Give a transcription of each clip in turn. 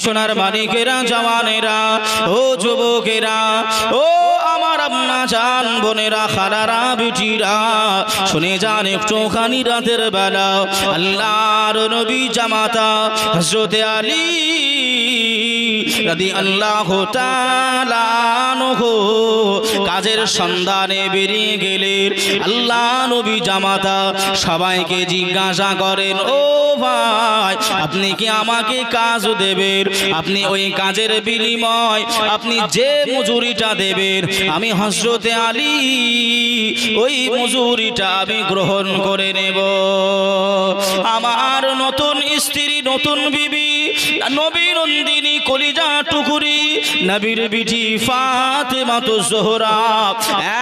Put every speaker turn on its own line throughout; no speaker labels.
সোনার মালিকেরা, জওয়ানেরা, ও যুবকেরা, ও আমার আম্মা জান বোনেরা, খালারা, বিটিরা, শুনে যান একটুখানি রাতের বেলা আল্লাহর নবী জামাতা হযরতে আলী রাদিয়াল্লাহু তাআলা আনহু কাজের সন্ধানে বেরিয়ে গেলেন। আল্লাহ নবী জামাতা সবাইকে জিজ্ঞাসা করেন, ও ভাই, আপনি কি আমাকে কাজ দেবেন? আপনি ওই কাজের বিনিময় আপনি যে মজুরিটা দেবেন, আমি হযরতে আলী ওই মজুরিটা আমি গ্রহণ করে নেব। আমার নতুন স্ত্রী, নতুন বিবি, নবী নন্দিনী, কলিজা টুকুরি, নবীর বিটি ফাতেমা জোহরা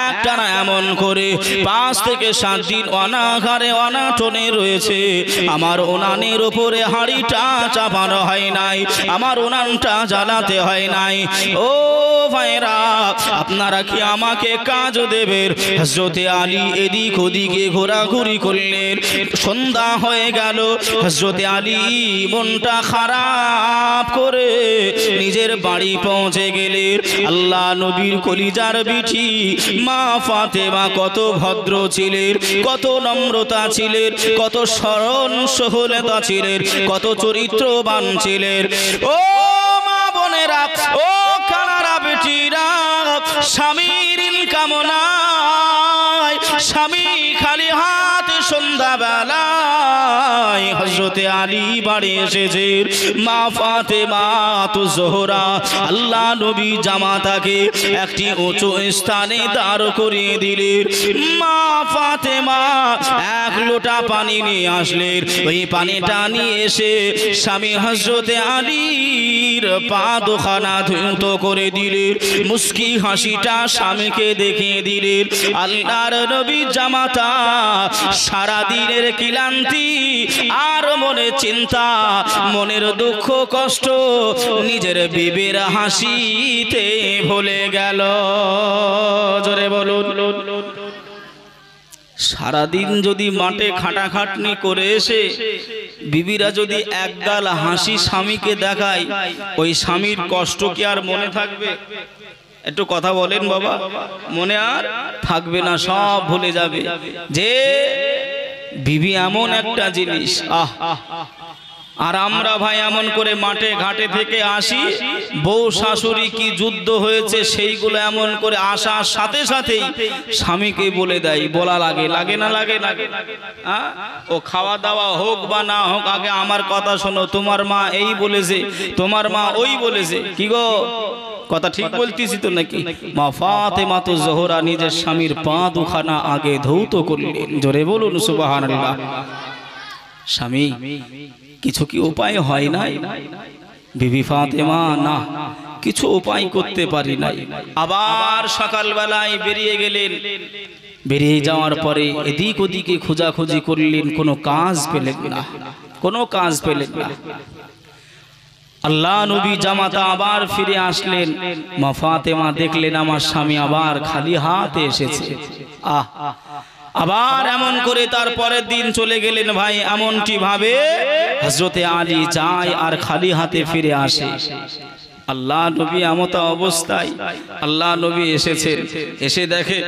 একটানা এমন করে 5 থেকে 7 দিন অনাহারে অনাটনে রয়েছে। আমার উনানের উপরে হাঁড়িটা চাপানো হয় নাই, আমার উনানটা জ্বালাতে হয় নাই। ও ভাইরা, আপনারা কি আমাকে কাজ দেবেন? হযরতে আলী এদিক ওদিকে ঘোরাঘুরি করলেন। সন্ধ্যা হয়ে গেল। হযরতে আলী মনটা খারাপ করে নিজের বাড়ি পৌঁছে গেলেন। আল্লাহ নবীর কলিজার বিটি মা ফাতেমা কত ভদ্র ছিলেন, কত নম্রতা ছিলেন, কত সরল সহলতা ছিলেন, কত চরিত্রবান ছিলেন। ও মা বোনেরা, ও খালারা, বেটিরা, স্বামীর কামনায় স্বামী খালি হাতে সন্ধ্যাবেলায় হযরতে আলী বাড়ি এসেছেন। মা ফাতেমা জোহরা আল্লাহ নবী জামাতাকে একটি উঁচু স্থানে দাঁড় করিয়ে দিলেন। মা ফাতেমা 1 লোটা পানি নিয়ে আসলেন। ওই পানিটা নিয়ে এসে স্বামী হযরতে আলীর পা দুখানা ধৌত করে দিলেন। মুস্কি হাসিটা স্বামীকে দেখিয়ে দিলেন। আল্লাহর নবী জামাতা সারা দিনের ক্লান্তি আর মনে চিন্তা, মনের দুঃখ কষ্ট নিজের বিবির হাসিতে ভুলে গেল। জোরে বলুন। সারাদিন যদি মাঠে খাটাখাটনি করে এসে বিবিরা যদি একগাল হাসি স্বামীকে দেখায়, ওই স্বামীর কষ্ট কি আর মনে থাকবে? একটু কথা বলেন বাবা, মনে আর থাকবে না, সব ভুলে যাবে। যে বিবি এমন একটা জিনিস, আর আমরা ভাই এমন করে মাঠে ঘাটে থেকে আসি, বউ শাশুড়ি কি যুদ্ধ হয়েছে সেইগুলো এমন করে আসার সাথে সাথেই স্বামীকে বলে দেয়। বলা লাগে, লাগে না লাগে? ও খাওয়া দাওয়া হোক বা না হোক, আগে আমার কথা শোনো, তোমার মা এই বলেছে, তোমার মা ওই বলেছে। কি গো, কথা ঠিক বলতেছি তো নাকি? মা ফাতেমা জোহরা নিজের স্বামীর পা দুখানা আগে ধৌত করলেন। জোরে বলুন সুবহানাল্লাহ। স্বামী, কিছু কি উপায় হয় নাই? বিবি ফাতেমা, না, কিছু উপায় করতে পারি নাই। আবার সকালবেলায় বেরিয়ে গেলেন। বেরিয়ে যাওয়ার পরে এদিক ওদিকে খোঁজাখুঁজি করলেন, কোনো কাজ পেলেন না, কোনো কাজ পেলেন না। আল্লাহ নবী জামাতা আবার ফিরে আসলেন। মা ফাতেমা দেখলেন আমার স্বামী আবার খালি হাতে এসেছে। আবার এমন করে তার পরের দিন চলে গেলেন। ভাই, এমনটি ভাবে হযরতে আলী যায় আর খালি হাতে ফিরে আসে। আল্লাহ নবী এমত অবস্থায় আল্লাহ নবী এসেছেন। এসে দেখে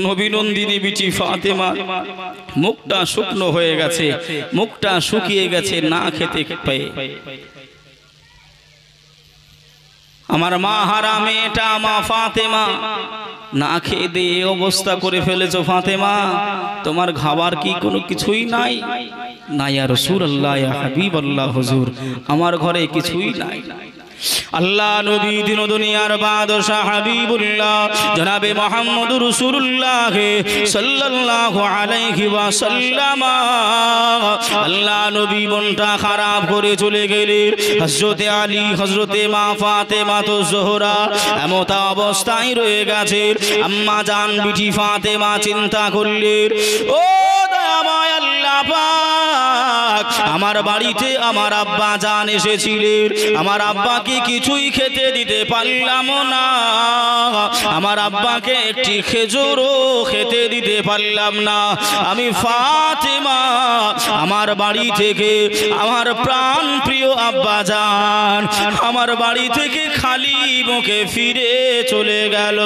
নবী নন্দিনী বিটি ফাতেমা মুখটা শুকনো হয়ে গেছে, মুখটা শুকিয়ে গেছে না খেতে পেয়ে। আমার মা হারা মেয়েটা মা ফাতেমা না খেয়ে দিয়ে অবস্থা করে ফেলেছো। ফাতেমা, তোমার খাবার কি কোনো কিছুই নাই? না ইয়া রাসূলুল্লাহ, ইয়া হাবিবাল্লাহ, হুজুর, আমার ঘরে কিছুই নাই। আল্লাহ নবী দিন দুনিয়ার বাদশা হাবিবুল্লাহ জনাবে মুহাম্মদুর রাসূলুল্লাহ সাল্লাল্লাহু আলাইহি ওয়াসাল্লাম আল্লাহ নবী মনটা খারাপ করে চলে গেলেন। হযরতে আলী, হযরতে মা ফাতেমা জোহরা এমত অবস্থায় রয়ে গেছে। আম্মা জান বিটি ফাতেমা চিন্তা করলেন, ও দয়াময় আল্লাহ পাক আমার বাড়িতে আমার আব্বা জান এসেছিলেন, আমার আব্বাকে কিছুই খেতে দিতে পারলাম না, আমার আব্বাকে একটি খেজুরও খেতে দিতে পারলাম না। আমি ফাতেমা আমার বাড়ি থেকে আমার প্রাণ প্রিয় আব্বা জান আমার বাড়ি থেকে খালি মুখে ফিরে চলে গেল।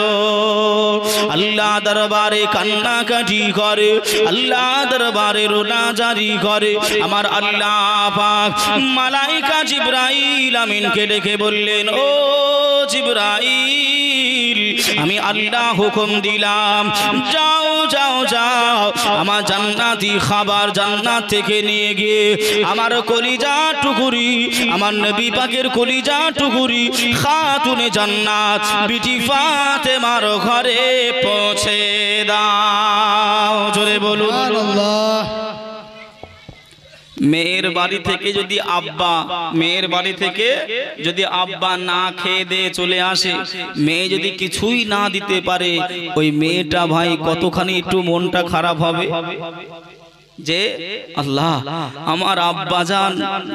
আল্লাহ দরবারে কান্নাকাটি করে, আল্লাহ দরবারে রোনাজারি করে। আমার আল্লাহ পাক মালাইকা জিবরাইল আমিনকে ডেকে বললেন, ও জিবরাইল, আমি আল্লাহ হুকুম দিলাম, যাও যাও যাও, আমার জান্নাতি খাবার জান্নাত থেকে নিয়ে গিয়ে আমার কলিজা টুকুরি, আমার নবী পাকের কলিজা টুকুরি খাতুনে জান্নাত বিটি ফাতেমার ঘরে পৌঁছে দাও। জোরে বলুন সুবহানাল্লাহ। মেয়ের বাড়ি থেকে যদি আব্বা না খেয়ে দিয়ে চলে আসে, মেয়ে যদি কিছুই না দিতে পারে, ওই মেয়েটা ভাই কতখানি একটু মনটা খারাপ হবে যে আল্লাহ আমার আব্বাজান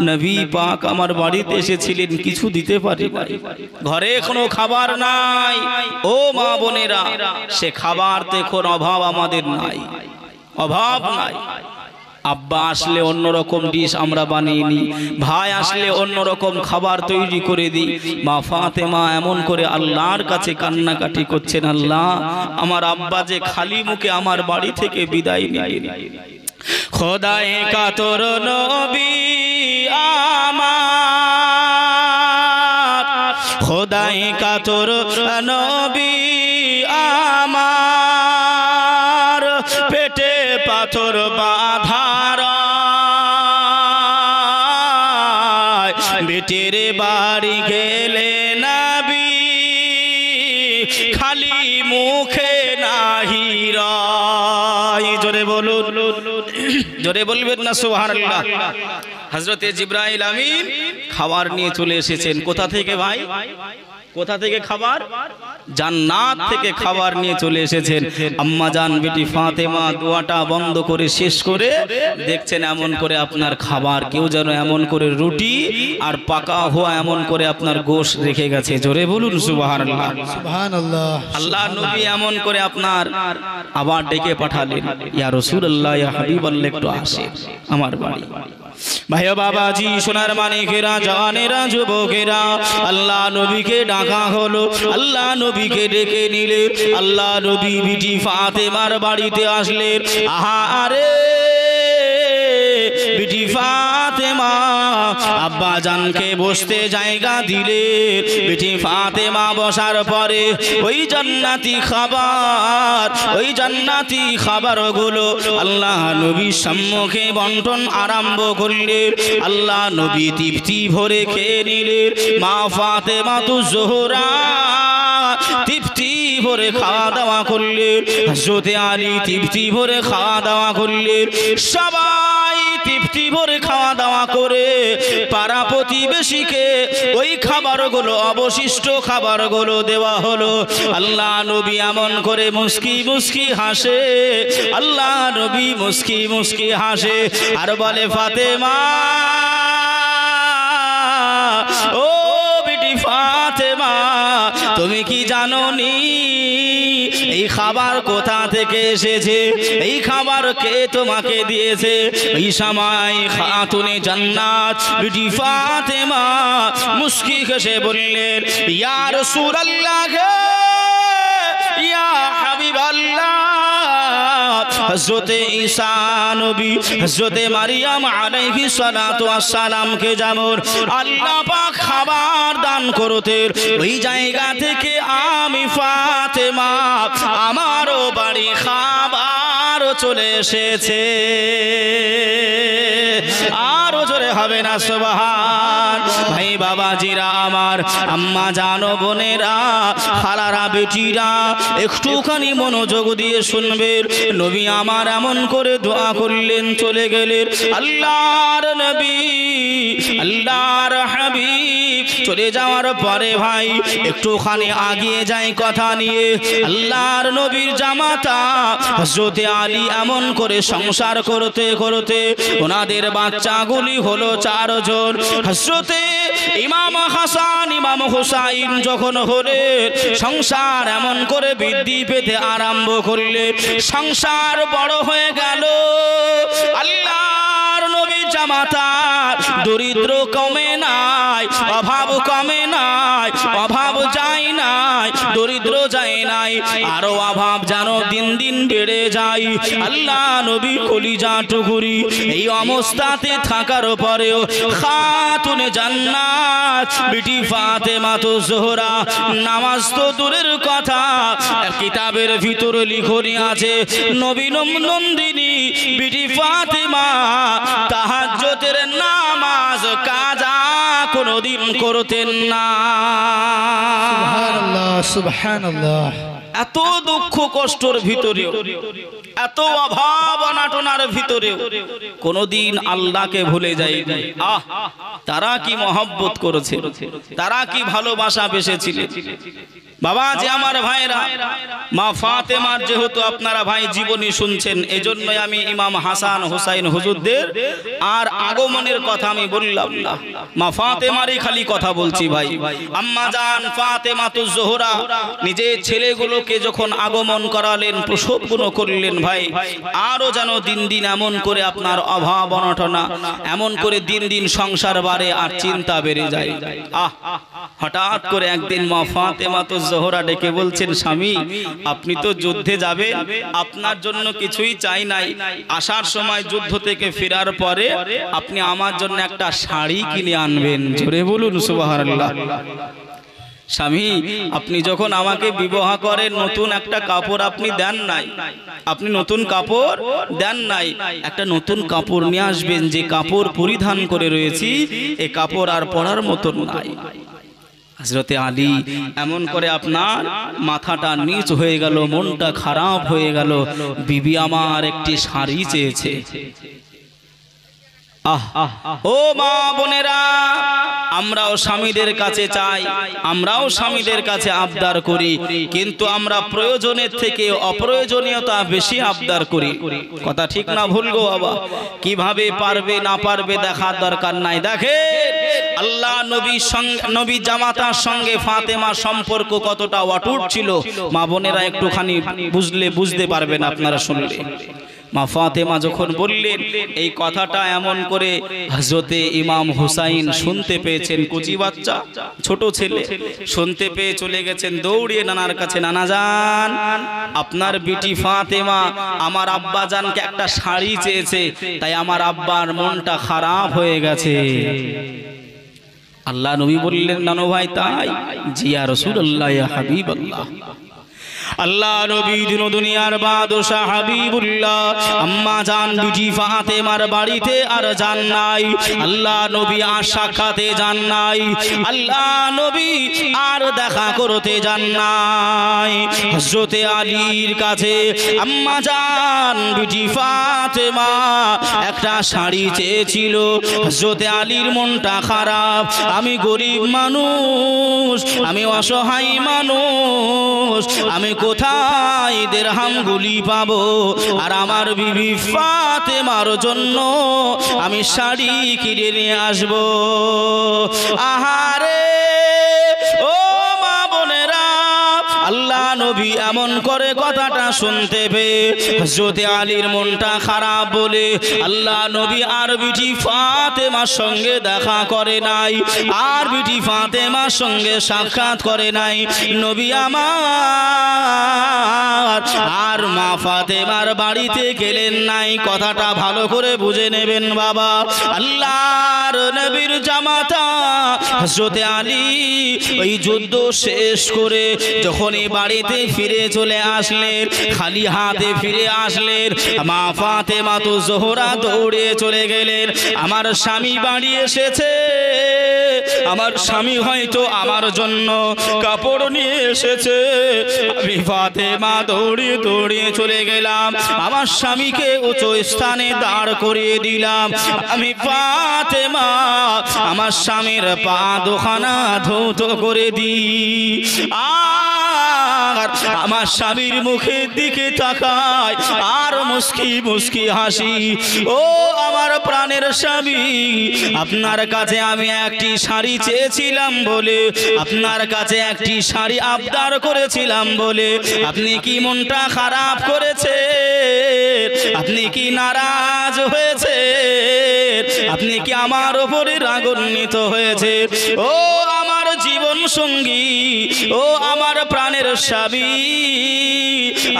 নবী পাক আমার বাড়িতে এসেছিলেন, কিছু দিতে পারি নাই, ঘরে কোনো খাবার নাই। ও মা বোনেরা, সে খাবার দেখুন অভাব আমাদের নাই, অভাব নাই। আব্বা আসলে অন্যরকম ডিশ আমরা বানিয়ে নিই, ভাই আসলে অন্যরকম খাবার তৈরি করে দিই। মা ফাতেমা এমন করে আল্লাহর কাছে কান্নাকাটি করছেন, আল্লাহ আমার আব্বা যে খালি মুখে আমার বাড়ি থেকে বিদায় নিলেন। খোদায়ে কাতর নবী আমার, খোদায়ে কাতর নবী আমার, পেটে পাথর বাঁধার বেটের বাড়ি গেলে নবী খালি মুখে নাহি রায়। জোরে বলুন, জোরে বলবেন না সুবহানাল্লাহ। হযরতে জিবরাইল আমিন খাবার নিয়ে চলে এসেছেন। কোথা থেকে ভাই? কোথা থেকে খাবার? জান্নাত থেকে খাবার নিয়ে চলে এসেছেন। আম্মা জান বেটি ফাতেমা দোয়াটা বন্ধ করে শেষ করে দেখছেন এমন করে আপনার খাবার, কেউ যেন এমন করে রুটি আর পাকা হওয়া এমন করে আপনার গোশত রেখে গেছে। জোরে বলুন সুবহানাল্লাহ, সুবহানাল্লাহ। আল্লাহ নবী এমন করে আপনার আবার ডেকে পাঠালেন, ইয়া রাসূলুল্লাহ, ইয়া হাবিবাল্লাহ, একটু আসেন আমার বাড়ি। ভাইও বাবাজি, সোনার মানিকেরা, জানেরা, যুবকেরা, আল্লাহ নবীকে ডাকা হলো, আল্লাহ নবীকে ডেকে নিলে, আল্লাহ নবী বিটি ফাতেমার বাড়িতে আসলেন। আহা আরে বিটি ফাতেমা আব্বা জানকে বসতে জায়গা দিলে, বিটি ফাতেমা বসার পরে ওই জান্নাতি খাবারগুলো আল্লাহ নবীর সম্মুখে বন্টন আরম্ভ করলেন। আল্লাহ নবী তৃপ্তি ভরে খেয়ে নিলেন। মা ফাতেমা তু জোহরা তৃপ্তি ভরে খাওয়া দাওয়া করলেন। হযরতে আলী তৃপ্তি ভরে খাওয়া দাওয়া করলেন। সবাই তৃপ্তি ভরে খাওয়া দাওয়া করে পাড়া প্রতিবেশীকে ওই খাবারগুলো, অবশিষ্ট খাবারগুলো দেওয়া হলো। আল্লাহ নবী এমন করে মুস্কি মুস্কি হাসে, আল্লাহ নবী মুস্কি মুস্কি হাসে আর বলে, ফাতেমা, ও বিটি ফাতেমা, তুমি কি জানো নি এই খাবার কোথা থেকে এসেছে? এই খাবার কে তোমাকে দিয়েছে? এই সময় খাতুনে জান্নাত বিটি ফাতেমা মুস্কি হেসে বললেন, ইয়া রাসূলুল্লাহ, ইয়া হাবিবাল্লাহ, হযরতে ঈসা নবী, হযরতে মারিয়াম আলাইহিস সালাতু ওয়াস সালামকে যেমন আল্লাহ পাক খাবার দান করতেন, ওই জায়গা থেকে আমি ফাতেমা আমারও বাড়ি খাবার চলে এসেছে। আরো জোরে হবে না সুবহান। ভাই বাবাজিরা আমার, আম্মা জানো, বোনেরা, খালারা, বেটিরা, একটুখানি মনোযোগ দিয়ে শুনবেন। নবী আমার এমন করে দোয়া করলেন, চলে গেলেন। আল্লাহর নবী, আল্লাহর হাবিব চলে যাওয়ার পরে ভাই একটুখানি আগিয়ে যায় কথা নিয়ে। আল্লাহর নবীর জামাতা হযরতে আলী এমন করে সংসার করতে করতে ওনাদের বাচ্চাগুলি হলো 4 জন। হযরতে ইমাম হাসান ইমাম হুসাইন যখন হলে সংসার এমন করে বৃদ্ধি পেতে আরম্ভ করলে সংসার বড় হয়ে গেল। আল্লাহর নবী জামাতার দরিদ্র কমে নাই, অভাব কমে নাই, অভাব যায় নাই, দরিদ্র যায় নাই, আরো অভাব যেন দিন দিন বেড়ে যায়। আল্লাহ নবী কলিজা টুকুরি এই অবস্থাতে থাকার পরেও খাতুনে জান্নাত বিটি ফাতেমা তো জোহরা নামাজ তো দূরের কথা, কিতাবের ভিতরে লিখনি আছে নবী নন্দিনী বিটি ফাতেমা তাহাজ্জুদের নামাজ কাজা কোনদিন করতেন না।
সুবহানাল্লাহ সুবহানাল্লাহ।
এত দুঃখ কষ্টের ভিতরেও, এত অভাব অনাটনার ভিতরেও কোনদিন আল্লাহকে ভুলে যায়নি। তারা কি মহব্বত করেছে, তারা কি ভালোবাসা বেসেছিলেন। বাবা যে আমার ভাইরা, মা ফাতেমার যেহেতু আপনারা ভাই জীবনী শুনছেন, এজন্যই আমি ইমাম হাসান হুসাইন হুজুরদের আর আগমনের কথা আমি বললাম না, মা ফাতেমারই খালি কথা বলছি ভাই। আম্মা জান ফাতেমাতুজ জোহরা নিজের ছেলেগুলোকে যখন আগমন করালেন, প্রসবগুলো করলেন ভাই, আরো যেন দিন দিন এমন করে আপনার অভাব অনটনা এমন করে দিন দিন সংসার বাড়ে আর চিন্তা বেড়ে যায়। হঠাৎ করে একদিন মা ফাতেমাতুজ জোহরা ডেকে বলছেন, স্বামী আপনি তো যুদ্ধে যাবেন, আপনার জন্য কিছুই চাই নাই, আসার সময় যুদ্ধ থেকে ফেরার পরে আপনি আমার জন্য একটা শাড়ি কিনে আনবেন। জোরে বলুন সুবহানাল্লাহ। স্বামী আপনি যখন আমাকে বিবাহ করেন নতুন একটা কাপড় আপনি দেন নাই, আপনি নতুন কাপড় দেন নাই, একটা নতুন কাপড় নিয়ে আসবেন, যে কাপড় পরিধান করে রয়েছি এই কাপড় আর পরার মতন নাই। হযরতে আলী এমন করে আপনার মাথাটা নিচ হয়ে গেল, মনটা খারাপ হয়ে গেল, বিবি আমার একটি শাড়ি চেয়েছে। ও মা বোনেরা, আমরাও স্বামীদের কাছে চাই, আমরাও স্বামীদের কাছে আবদার করি, কিন্তু আমরা প্রয়োজনের থেকে অপ্রয়োজনীয়তা বেশি আবদার করি। কথা ঠিক না ভুল গো বাবা? কিভাবে পারবে না পারবে দেখার দরকার নাই। দেখেন আল্লাহ নবীর সঙ্গে, নবী জামাতার সঙ্গে ফাতেমার সম্পর্ক কতটা অটুট ছিল, মা বোনেরা একটুখানি বুঝতে পারবেন আপনারা শুনলে। মা ফাতেমা যখন বললেন এই কথাটা, এমন করে হযরতে ইমাম হুসাইন শুনতে পেয়েছেন, কুচি বাচ্চা ছোট ছেলে শুনতে পেয়ে চলে গেছেন দৌড়িয়ে নানার কাছে। নানা জান, আপনার বিটি ফাতেমা আমার আব্বা জানকে একটা শাড়ি চেয়েছে, তাই আমার আব্বার মনটা খারাপ হয়ে গেছে। আল্লাহ নবী বললেন, নানু ভাই তাই? জি ইয়া রাসূলুল্লাহ ইয়া হাবিবাল্লাহ। আল্লাহ নবী দিন দুনিয়ার বাদশা হাবিবুল্লাহ আম্মা জান বিটি ফাতেমার বাড়িতে আর যান নাই, আল্লাহ নবী আর সাক্ষাতে যান নাই, আল্লাহ নবী আর দেখা করতে যান নাই। হযরতে আলীর কাছে আম্মা জান বিটি ফাতেমা একটা শাড়ি চেয়েছিল। হযরতে আলীর মনটা খারাপ, আমি গরিব মানুষ, আমি অসহায় মানুষ, আমি কোথায় দিরহাম গুলি পাবো, আর আমার বিবি ফাতেমার জন্য আমি শাড়ি কিনে নিয়ে আসবো। আহারে ও মা বোনেরা, আল্লাহ নবী এমন করে কথাটা শুনতে পেয়ে হযরতে আলীর মনটা খারাপ বলে আল্লাহ নবী আর বিটি ফাতেমার সঙ্গে দেখা করে নাই, আর বিটি ফাতেমার সঙ্গে সাক্ষাৎ করে নাই। নবী আমার আর মা ফাতেমার বাড়িতে গেলেন নাই। কথাটা ভালো করে বুঝে নেবেন বাবা। আল্লাহর নবীর জামাতা হযরতে আলী ওই যুদ্ধ শেষ করে যখন এই বাড়িতে ফিরে চলে আসলেন, খালি হাতে ফিরে আসলেন, মা ফাতেমা তো জোহরা দৌড়ে চলে গেলেন, আমার স্বামী বাড়ি এসেছে, আমার স্বামী হয়তো আমার জন্য কাপড় নিয়ে এসেছে। আমি ফাতেমা দৌড়িয়ে দৌড়িয়ে চলে গেলাম, আমার স্বামীকে উঁচু স্থানে দাঁড় করিয়ে দিলাম। আমি ফাতেমা আমার স্বামীর পা দুখানা ধৌত করে দিই, আর আমার স্বামীর মুখের দিকে তাকাই আর মুস্কি মুস্কি হাসি। ও আমার প্রাণের স্বামী, আপনার কাছে আমি একটি শাড়ি চেয়েছিলাম বলে, আপনার কাছে একটি শাড়ি আবদার করেছিলাম বলে আপনি কি মনটা খারাপ করেছে? আপনি কি নারাজ হয়েছে? আপনি কি আমার উপরে রাগান্বিত হয়েছে? ও আমার জীবন সঙ্গী, ও আমার প্রাণের স্বামী,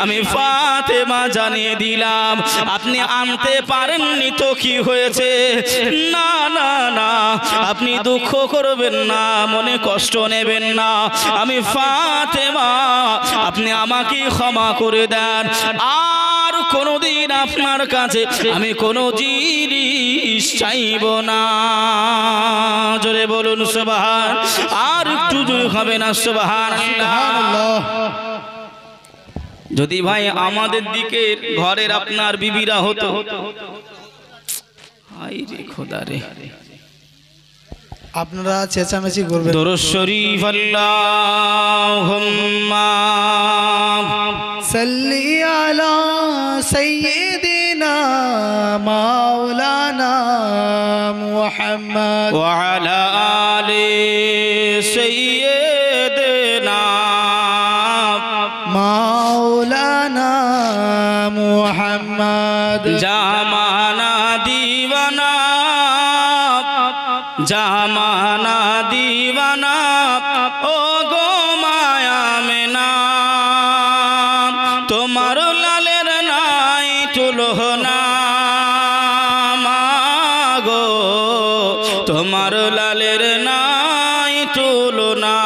আমি ফাতেমা জানিয়ে দিলাম আপনি আনতে পারেননি তো কি হয়েছে? না না না, আপনি দুঃখ করবেন না, মনে কষ্ট নেবেন না। আমি ফাতেমা, আপনি আমাকে ক্ষমা করে দেন, আর কোনোদিন আপনার কাছে আমি কোনো জিনিস চাইব না। জোরে বলুন সুবহান, আর একটু জোরে হবে না সুবহানাল্লাহ। যদি ভাই আমাদের দিকে ঘরের আপনার বিবিরা হতো, হায় রে খোদা রে,
আপনারা চেঁচামেচি করবেন।
দরুদ শরীফ আল্লাহুম্মা
সাল্লি আলা সাইয়্যিদিনা মাওলানা মুহাম্মদ
ওয়া আলা আলি সাইয়্যিদিনা
মাওলানা মুহাম্মদ।
জামানা দিওয়ানা, জামানা দিওয়ানা, ও গো মায়া মেনা, তোমার লালের নাই তুলনা, মাগো তোমার লালের নাই তুলনা।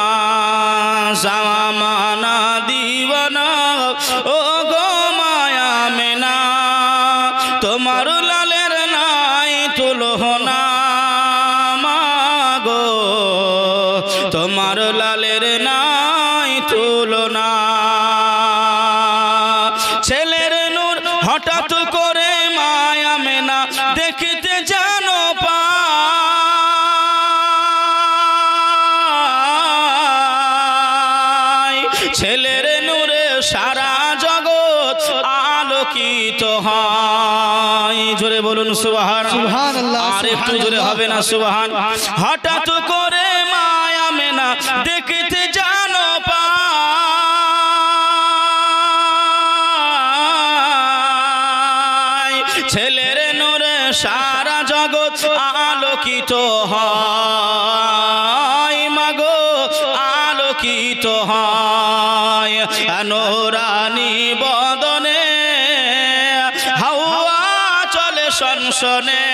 জামানা দিওয়ানা, ও গো মায়া মেনা, তোমার লালের নাই তুলনা, মাগো তোমার লালের নাই তুলনা। ছেলের নূর হঠাৎ করে মায়া মেনা দেখতে জানো পায়, ছেলের নূরে সারা জগৎ আলোকিত হয়। জোরে বলুন সুবহান,
সুবহানাল্লাহ।
আর একটু জোরে হবে না সুবহান। হঠাৎ করে মায়া মেনা দেখতে জানো পায়, ছেলের নূরে সারা জগৎ আলোকিত হয়, মাগো আলোকিত হয়। নূরানী বদনে হাওয়া চলে সনসনে,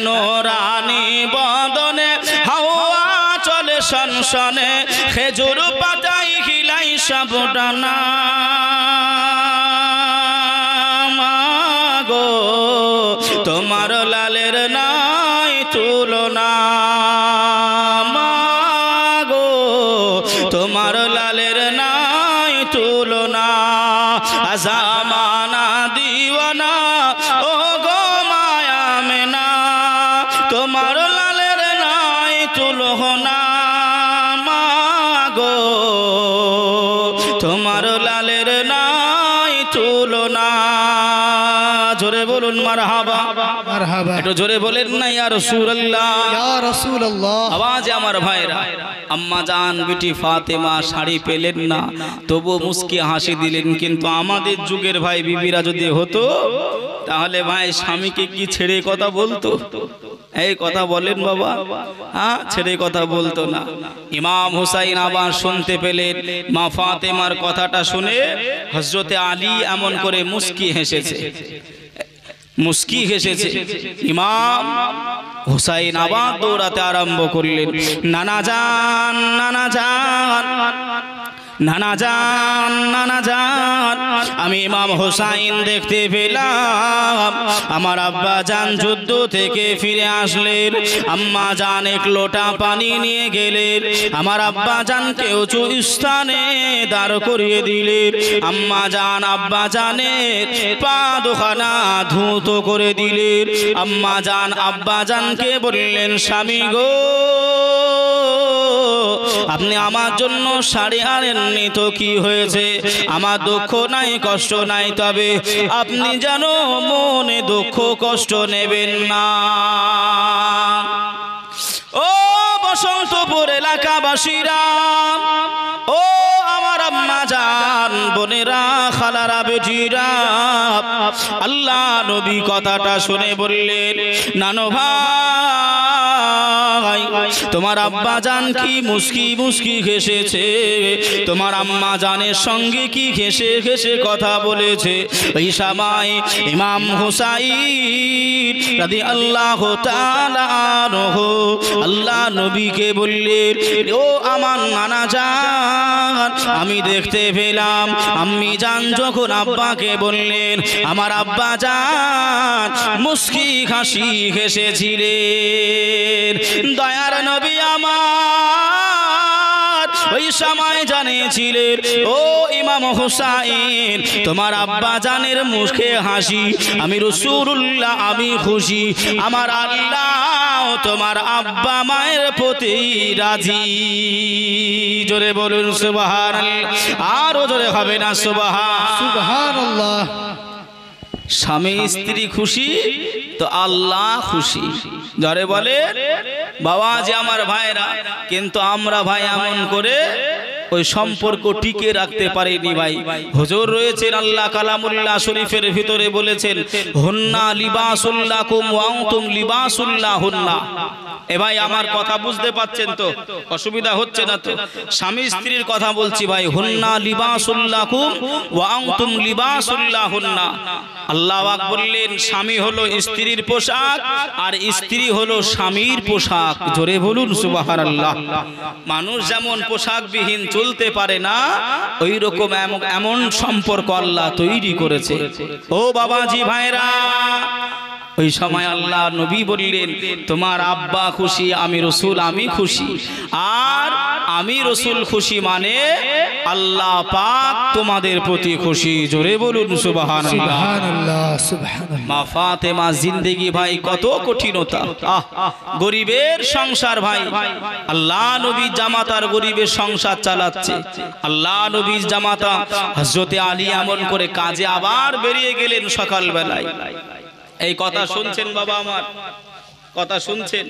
নূরানী বদনে হাওয়া চলে সনসনে, খেজুর পাতাই হিলাই সাবটানা, মাগো তোমার লালের নাই তুলনা, মাগো তোমার লালের নাই তুলনা। জামানা দিওয়ানা, ও গো মায়া মেনা, তোমার লালের নাই তুলনা, মাগো তোমার লালের নাই তুলনা। জোরে বলুন মারহাবা,
মারহাবা।
একটু জোরে বলেন না ইয়া রাসূলুল্লাহ,
ইয়া রাসূলুল্লাহ।
আওয়াজে আমার ভাইরা। আম্মা জান বিটি ফাতেমা শাড়ি পেলেন না, তবু মুস্কি হাসি দিলেন। কিন্তু আমাদের যুগের ভাই বিবিরা যদি হতো, তাহলে ভাই স্বামীকে কি ছেড়ে কথা বলতো? এই কথা বলেন বাবা, হ্যাঁ ছেড়ে কথা বলতো না। ইমাম হুসাইন আবার শুনতে পেলেন মা ফাতেমার কথাটা শুনে হযরতে আলী এমন করে মুস্কি হেসেছে, মুস্কি হেসেছে। ইমাম হুসাইন আবার দৌড়াতে আরম্ভ করলেন, নানা জান, নানা জান, নানা জান আমি ইমাম হোসাইন দেখতে পেলাম আমার আব্বা জান যুদ্ধ থেকে ফিরে আসলেন আম্মা জান এক লোটা পানি নিয়ে গেলেন আমার আব্বা জানকে উঁচু স্থানে দাঁড় করিয়ে দিলেন আম্মা জান আব্বা জানের পা দুখানা ধৌত করে দিলেন আম্মা জান আব্বা জানকে বললেন স্বামী গো আপনি আমার জন্য শাড়ি আনেননি তো কি হয়েছে আমার দুঃখ নাই কষ্ট নাই তবে আপনি যেন মনে দুঃখ কষ্ট নেবেন না ও বসন্তপুর এলাকাবাসীরা ও আমার আম্মা জান বোনেরা খালারা বেটিরা আল্লাহ নবী কথাটা শুনে বললেন নানো ভাই তোমার আব্বা জান কি মুস্কি মুস্কি হেসেছে তোমার আম্মা জানের সঙ্গে কি হেসে হেসে কথা বলেছে ওই সময় ইমাম হুসাইন রাদিয়াল্লাহু তাআলা আনহু আল্লাহ নবীকে বললেন ও আমার নানা জান আমি দেখতে পেলাম আম্মি জান যখন আব্বাকে বললেন আমার আব্বা জান মুস্কি হাসি হেসেছিলেন দয়ার নবী আমার ওই সময় জানিয়েছিলেন ও ইমাম হুসাইন তোমার আব্বা জানের মুখে হাসি আমি রাসূলুল্লাহ আমি খুশি আমার আল্লাহ তোমার আব্বা মায়ের প্রতি রাজি জোরে বলুন সুবহানাল্লাহ আরো জোরে হবে না
সুবহানাল্লাহ
স্বামী স্ত্রী খুশি তো আল্লাহ খুশি যারে বলে বাবা যে আমার ভাইরা কিন্তু আমরা ভাই এমন করে ওই সম্পর্ক টিকে রাখতে পারিনি ভাই হুজুর রয়েছেন আল্লাহ কালামুল্লাহ শরীফের ভিতরে বলেছেন হুন্না লিবাসুল লাকুম ওয়া আনতুম লিবাসুল লাহুন্না এ ভাই আমার কথা বুঝতে পাচ্ছেন তো অসুবিধা হচ্ছে না তো স্বামী স্ত্রীর কথা বলছি ভাই হুন্না লিবাসুল লাকুম ওয়া আনতুম লিবাসুল লাহুন্না আল্লাহ পাক বললেন স্বামী হলো স্ত্রীর পোশাক আর স্ত্রী হলো স্বামীর পোশাক জোরে বলুন সুবহানাল্লাহ মানুষ যেমন পোশাকবিহীন চলতে পারে না ওই রকম এমন সম্পর্ক আল্লাহ তৈরি করেছে ও বাবাজি ভাইরা ওই সময় আল্লাহ নবী বললেন তোমার আব্বা খুশি আমি রাসূল আমি খুশি আর আমি রাসূল খুশি মানে আল্লাহ পাক তোমাদের প্রতি খুশি জোরে বলুন সুবহানাল্লাহ
সুবহানাল্লাহ সুবহানাল্লাহ
মা ফাতেমা জিন্দেগি ভাই কত কঠিনতা গরিবের সংসার ভাই আল্লাহ নবী জামাতার গরিবের সংসার চালাচ্ছে আল্লাহ নবীর জামাতা হযরতে আলী এমন করে কাজে আবার বেরিয়ে গেলেন সকাল বেলায় এই কথা শুনছেন বাবা আমার কথা শুনছেন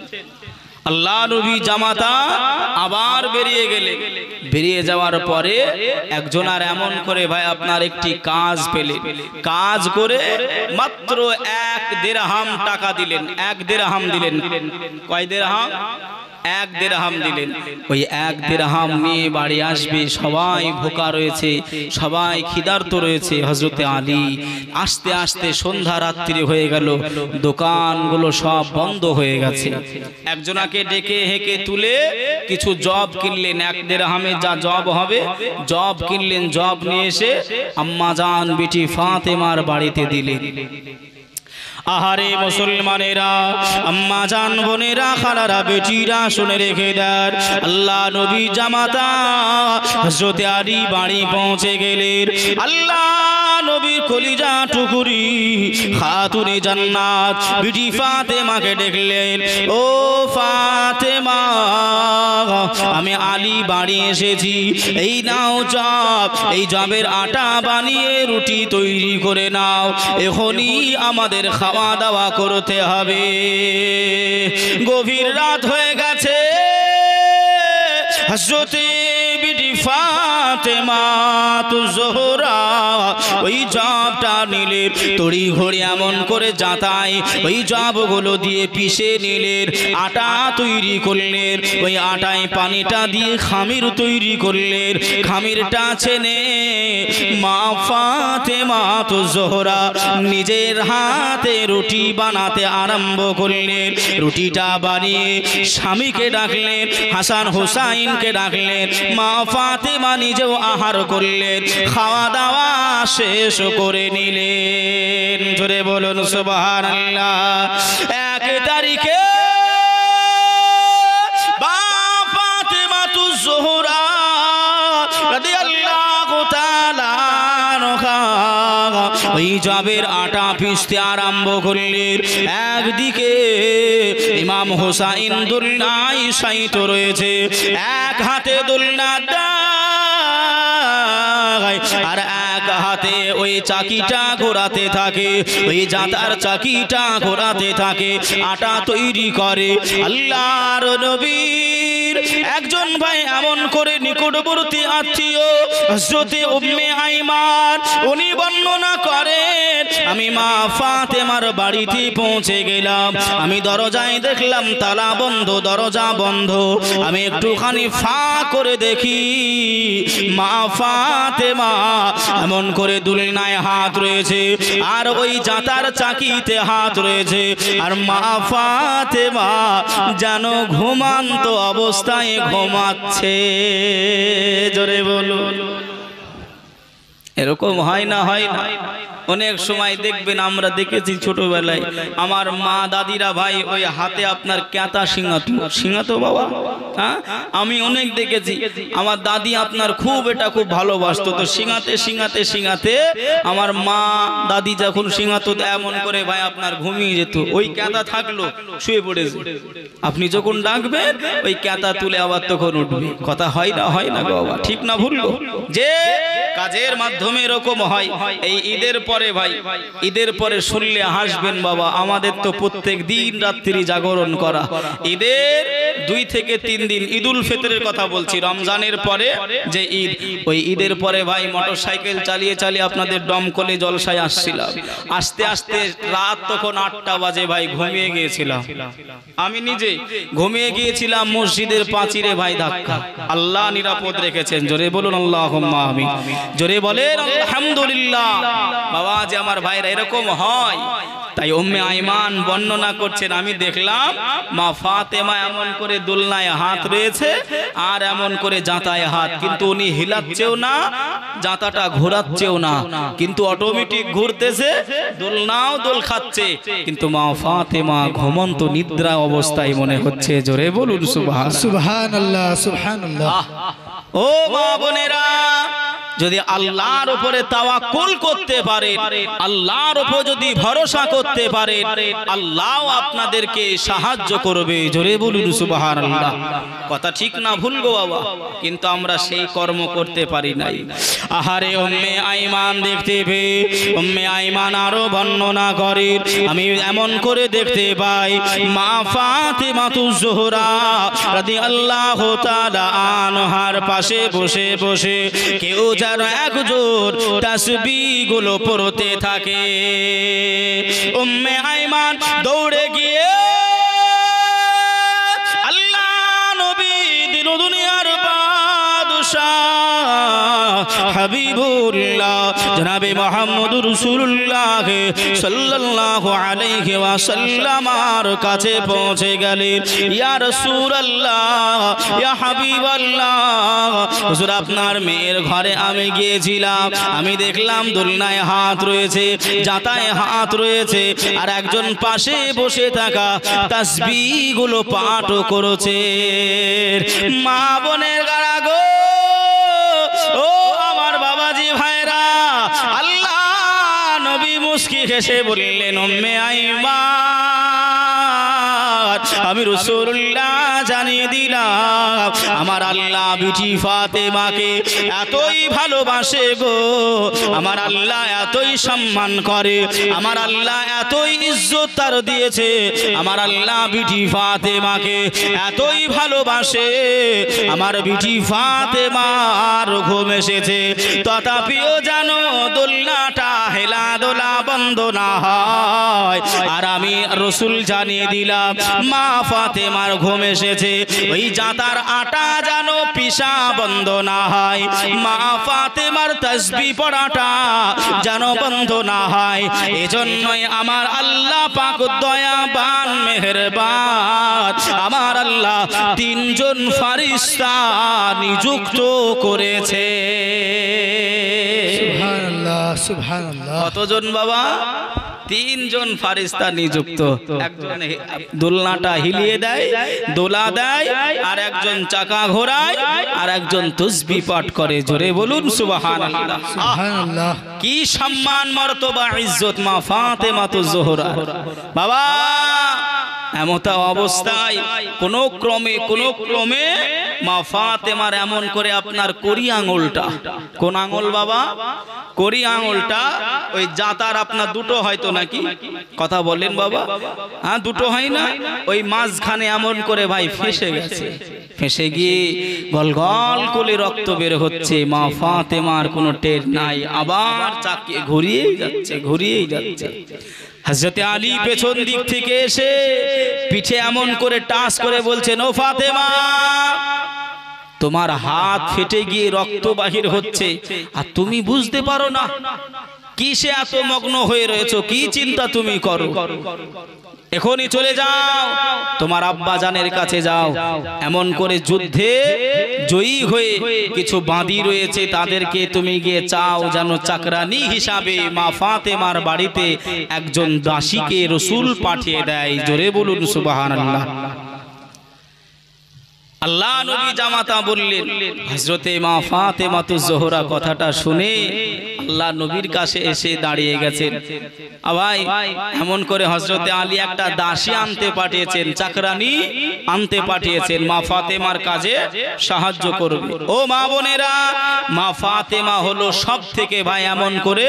আল্লাহ নবী জামাতা আবার বেরিয়ে গেলেন বেরিয়ে যাওয়ার পরে একজন আর এমন করে ভাই আপনার একটি কাজ পেলেন কাজ করে মাত্র 1 দিরহাম টাকা দিলেন 1 দিরহাম দিলেন কয় দিরহাম 1 দিরহাম দিলেন ওই 1 দিরহাম নিয়ে বাড়ি আসবে সবাই ভোকা রয়েছে সবাই ক্ষুধার্ত রয়েছে হযরতে আলী আস্তে আস্তে সন্ধ্যা রাত্রি হয়ে গেল দোকানগুলো সব বন্ধ হয়ে গেছে একজনাকে ডেকে হেকে তুলে কিছু জব কিনলেন 1 দিরহামে যা জব হবে জব কিনলেন জব নিয়ে এসে আম্মা জান বিটি ফাতেমার বাড়িতে দিলেন আহারে মুসলমানেরা আম্মা জান বোনেরা খালারা বেটিরা শুনে রেখে দেন আল্লাহ নবী জামাতা হযরতে আলী বাড়ি পৌঁছে গেলেন আল্লাহ নবীর কলিজা টুকুরি খাতুনে জান্নাত বিটি ফাতেমাকে দেখলেন ও ফাতেমা আমি আলী বাড়ি এসেছি এই নাও জব এই জবের আটা বানিয়ে রুটি তৈরি করে নাও এখনই আমাদের খাওয়া দাওয়া করতে হবে গভীর রাত হয়ে গেছে হযরতে বিটি ফাতেমা জোহরা ওই জবটা নিলেন তড়ি ঘড়ি এমন করে যাতায় ওই জবগুলো দিয়ে পিষে নিলেন আটা তৈরি করলেন ওই আটায় পানিটা দিয়ে খামির তৈরি করলেন খামিরটা ছেনে মা ফাতেমা জোহরা নিজের হাতে রুটি বানাতে আরম্ভ করলেন রুটিটা বানিয়ে স্বামীকে ডাকলেন হাসান হুসাইনকে ডাকলেন মা ফাতেমা নিজে নিজেও আহার করলেন, খাওয়া দাওয়া শেষ করে নিলেন। জোরে বলুন সুবহানাল্লাহ। 1 তারিখে ফাতেমাতুজ জোহরা রাদিয়াল্লাহু তাআলা আনহা ওই জবের আটা পিষতে আরম্ভ করলেন। একদিকে ইমাম হোসাইন দোলনায় শায়িত রয়েছে, এক হাতে দোলনা আর এক হাতে ওই চাকিটা ঘোরাতে থাকে, ওই জাতার চাকিটা ঘোরাতে থাকে, আটা তৈরি করে। আল্লাহর নবীর একজন ভাই এমন করে নিকটবর্তী আত্মীয় হযরতে উম্মে আইমান, উনি বর্ণনা করেন, আমি মা ফাতেমার বাড়িতে পৌঁছে গেলাম। আমি দরজায় দেখলাম তালা বন্ধ, দরজা বন্ধ। আমি একটুখানি ফাঁ করে দেখি মা ফাতেমা এমন করে দুলনায় হাত রয়েছে আর ওই জাতার চাকিতে হাত রয়েছে, আর মা ফাতেমা যেন ঘুমান্ত অবস্থায় ঘুমাচ্ছে। জোরে বলুন। এরকম হয় না? হয় না? অনেক সময় দেখবেন, আমরা দেখেছি ছোটবেলায় আমার মা দাদিরা ভাই ওই হাতে আপনার ক্যাতা সিঙাতো বাবা, হ্যাঁ আমি অনেক দেখেছি। আমার দাদি আপনার খুব ভালোবাসতো, তো সিঙাতে সিঙাতে সিঙাতে আমার মা দাদি যখন সিঙাতো এমন করে ভাই আপনার ঘুমিয়ে যেত। ওই ক্যাতা থাকলো, শুয়ে পড়েছে, আপনি যখন ডাকবেন ওই ক্যাতা তুলে আবার তখন উঠবে। কথা হয় না? হয় না গো বাবা? ঠিক না ভুল? যে কাজের মাধ্যমে এরকম হয়। এই ঈদের পরে ভাই, ঈদের পরে শুনলে হাসবেন বাবা, আমাদের তো প্রত্যেক দিন রাত্রি জাগরণ করা। ঈদের 2 থেকে 3 দিন, ঈদুল ফিতরের কথা বলছি, রমজানের পরে যে ঈদ, ওই ঈদের পরে ভাই মোটরসাইকেল চালিয়ে চালিয়ে আপনাদের দমকলে জলসায় আসছিলাম। আস্তে আস্তে রাত তখন 8টা বাজে ভাই, ঘুমিয়ে গিয়েছিলাম। আমি নিজে ঘুমিয়ে গিয়েছিলাম মসজিদের পাঁচিরে ভাই, ধাক্কা। আল্লাহ নিরাপদ রেখেছেন। জোরে বলুন আল্লাহুম্মা আমিন। জোরে বলেন আলহামদুলিল্লাহ। বাবা যে আমার ভাইরা এরকম হয়। তাই উম্মে আইমান বর্ণনা করছেন, আমি দেখলাম মা ফাতেমা এমন করে দোলনায় হাত রয়েছে আর এমন করে জাঁতায় হাত, কিন্তু উনি হিলাচ্ছেও না, জাঁতাটা ঘোরাচ্ছেও না, কিন্তু অটোমেটিক ঘুরতেছে, দোলনাও দোল খাচ্ছে, কিন্তু মা ফাতেমা ঘুমন্ত নিদ্রা অবস্থায় মনে হচ্ছে। জোরে বলুন
সুবহানাল্লাহ, সুবহানাল্লাহ।
ও মা বোনেরা, যদি আল্লাহর উপরে তাওয়াক্কুল করতে পারে, আল্লাহর উপর যদি ভরসা করতে পারে, আল্লাহ আপনাদেরকে সাহায্য করবে। জোরে বলুন সুবহানাল্লাহ। কথা ঠিক না ভুল গো বাবা? কিন্তু আমরা সেই কর্ম করতে পারি নাই। আহারে উম্মে আইমান দেখতে পেয়ে উম্মে আইমান আরো বর্ণনা করে, আমি এমন করে দেখতে পাই মা ফাতেমাতুজ জোহরা রাদিয়াল্লাহু তাআলা আনহার পাশে বসে বসে কেউ যেন একজোর তাসবিহ গুলো পড়তে থাকে। উম্মে আইমান দৌড়ে গিয়ে আল্লাহ নবী দিন দুনিয়ার বাদশাহ হাবিবুল্লাহ জনাবে মুহাম্মদুর রাসূলুল্লাহ সাল্লাল্লাহু আলাইহি ওয়াসাল্লামের কাছে পৌঁছে গেলেন। ইয়া রাসূলুল্লাহ, ইয়া হাবিবাল্লাহ, হুজুর আপনার মেয়ের ঘরে আমি গিয়েছিলাম, আমি দেখলাম দোলনায় হাত রয়েছে, জাতায় হাত রয়েছে, আর একজন পাশে বসে থাকা তাসবিহ গুলো পাঠ করছে। মা বোনের গাড়া গো, ও আমার বাবাজি ভাইরা, আল্লাহ নবী মুস্কি হেসে বললেন, উম্মে আইমান, আমি রাসূলুল্লাহ জানিয়ে দিলাম আমার আল্লাহ বিটি ফাতেমাকে এতই ভালোবাসে গো, আমার আল্লাহ এতই সম্মান করে, আমার আল্লাহ এতই ইজ্জত তার দিয়েছে, আমার আল্লাহ বিটি ফাতেমাকে এতই ভালোবাসে, আমার বিটি ফাতেমার ঘুম এসেছে, তথাপিও জানো দোলনাটা হেলা দোলা বন্ধ না হয়। আর আমি রাসূল জানিয়ে দিলাম মা ফাতেমার ঘুম এসেছে ওই জাতার আটা যেন পিসা বন্ধ না হয়, মা ফাতেমার তাসবিহ পড়াটা যেন বন্ধ না হয়। এজন্যই আমার আল্লাহ পাক দয়াবান মেহেরবান আমার আল্লাহ তিনজন ফারিস্তা নিযুক্ত করেছে।
সুবহানাল্লাহ সুবহানাল্লাহ।
কতজন বাবা? তিনজন ফারিস্তা নিযুক্ত। একজন দোলনাটা হিলিয়ে দেয়, দোলা দেয়, আর একজন চাকা ঘোরায়, আর একজন তাসবিহ পাঠ করে। জোরে বলুন সুবহানাল্লাহ।
সুবহানাল্লাহ।
কি সম্মান মর্তবা ইজ্জত মা ফাতেমাতুজ জোহরা। বাবা এমত অবস্থায় কোন ক্রমে মা ফাতেমার এমন করে আপনার করি আঙুলটা, কোন আঙুল বাবা? করি আঙুলটা ওই জাতার আপনার দুটো হয়তো নাকি, কথা বলেন বাবা, হ্যাঁ দুটো হয় না, ওই মাঝখানে এমন করে ভাই ফেসে গেছে। ফেসে গিয়ে গল গল করে রক্ত বের হচ্ছে। মা ফাতেমার কোনো টের নাই, আবার চাকিয়ে ঘুরিয়েই যাচ্ছে। হযরতে আলী পেছন দিক থেকে এসে পিঠে এমন করে টাচ করে বলছেন, ও ফাতেমা, তোমার হাত ফেটে গিয়ে রক্ত বাহির হচ্ছে আর তুমি বুঝতে পারো না? কিসে এত মগ্ন হয়ে রয়েছো? কি চিন্তা তুমি করো? এখনই চলে যাও, তোমার আব্বা জানের কাছে যাও। এমন করে যুদ্ধে জয়ী হয়ে কিছু বাঁদী রয়েছে, তাদেরকে তুমি গিয়ে চাও যেন চাকরানি হিসাবে মা ফাতেমার বাড়িতে একজন দাসীকে রাসূল পাঠিয়ে দেয়। জোরে বলুন সুবহানাল্লাহ। আল্লাহ নবী জামাতা বললেন, হযরতে মা ফাতেমাতুজ জোহরা কথাটা শুনে আল্লাহ নবীর কাছে এসে দাঁড়িয়ে গেছেন। ভাই এমন করে হযরতে আলী একটা দাসী আনতে পাঠিয়েছেন, চাকরানি আনতে পাঠিয়েছেন, মা ফাতেমার কাজে সাহায্য করবে। ও মা বোনেরা, মা ফাতেমা হলো সব থেকে ভাই এমন করে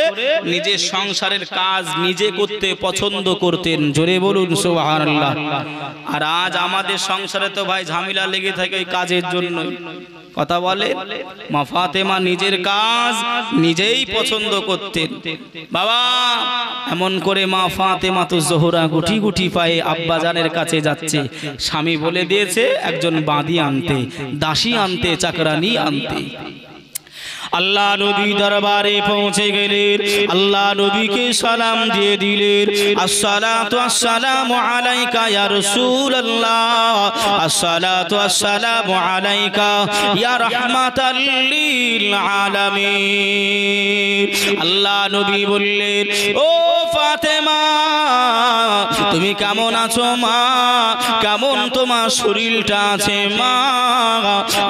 নিজের সংসারের কাজ নিজে করতে পছন্দ করতেন। জোরে বলুন সুবহানাল্লাহ। আর আজ আমাদের সংসারে তো ভাই ঝামেলা লেগে থাকে ওই কাজের জন্য, কথা বলে। মা ফাতেমা নিজের কাজ নিজেই পছন্দ করতেন। বাবা এমন করে মা ফাতেমাতুজ জোহরা গুটি গুটি পায়ে আব্বা জানের কাছে যাচ্ছে। স্বামী বলে দিয়েছে একজন বাঁদী আনতে, দাসী আনতে, চাকরানি আনতে। আল্লাহ নবী দরবারে পৌঁছে গেলেন, আল্লাহ নবীকে সালাম দিয়ে দিলেন, আসসালাতু আসসালামু আলাইকা ইয়া রাসূলুল্লাহ, আসসালাতু আসসালামু আলাইকা ইয়া রাহমাতাল লিল আলামিন। আল্লাহ নবী বললেন, ও ফাতেমা, তুমি কেমন আছো মা? কেমন তোমার শরীরটা আছে মা?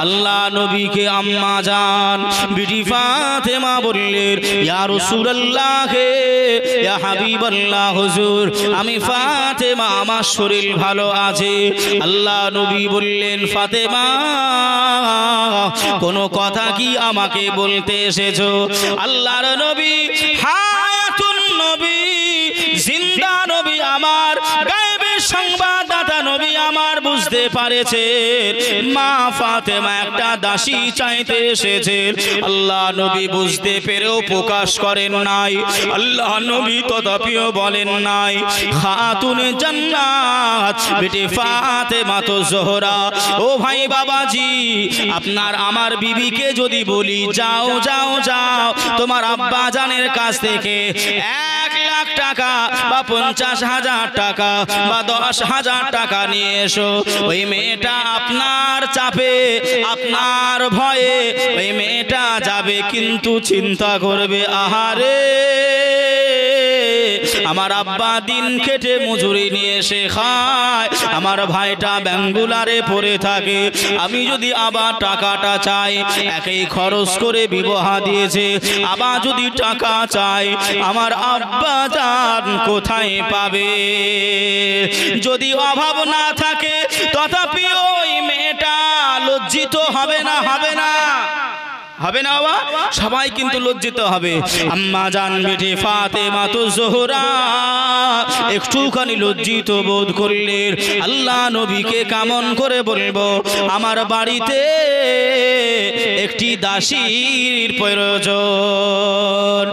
আল্লাহ নবীকে আম্মা জান বিটি ফাতেমা বললেন, ইয়া রাসূলুল্লাহ, ইয়া হাবিবাল্লাহ, হুজুর আমি ফাতেমা, আমার শরীর ভালো আছে। আল্লাহ নবী বললেন, ফাতেমা কোন কথা কি আমাকে বলতে এসেছো? আল্লাহর নবী হায়াতুন নবী, জিন্দা নবী আমার, গায়েবের সংবাদদাতা নবী আমার বুঝতে পারেছে মা ফাতেমা একটা দাসী চাইতে এসেছেন। আল্লাহ নবী বুঝতে পেরেও প্রকাশ করেন নাই। আল্লাহ নবী তথাপিও বলেন নাই, খাতুনে জান্নাত বেটি ফাতেমা তো জোহরা। ও ভাই বাবাজি, আপনার আমার বিবিকে যদি বলি যাও যাও যাও তোমার আব্বা জানের কাছ থেকে 1 লাখ টাকা বা 50,000 টাকা বা 10,000 টাকা নিয়ে এসো, ওই মেয়েটা আপনার চাপে, আপনার ভয়ে ওই মেয়েটা যাবে, কিন্তু চিন্তা করবে, আহারে আমার আব্বা দিন খেটে মজুরি নিয়ে এসে খায়, আমার ভাইটা ব্যাঙ্গুলারে পড়ে থাকে, আমি যদি আবার টাকাটা চাই, একই খরচ করে বিবাহ দিয়েছে, আবার যদি টাকা চাই আমার আব্বা জান কোথায় পাবে? যদি অভাব না থাকে তথাপি ওই মেয়েটা লজ্জিত হবে না? হবে না? হবে না বাবা? সবাই কিন্তু লজ্জিত হবে। আম্মা জান বেটি ফাতেমা তো জোহরা একটুখানি লজ্জিত বোধ করলেন। আল্লাহ নবীকে কেমন করে বলবো আমার বাড়িতে একটি দাসীর প্রয়োজন?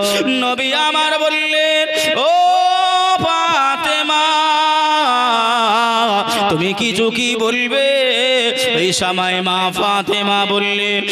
নবী আমার বললেন, ও ফাতেমা তুমি কিছু কি বলবে? এই সময় মা ফাতেমা বললেন,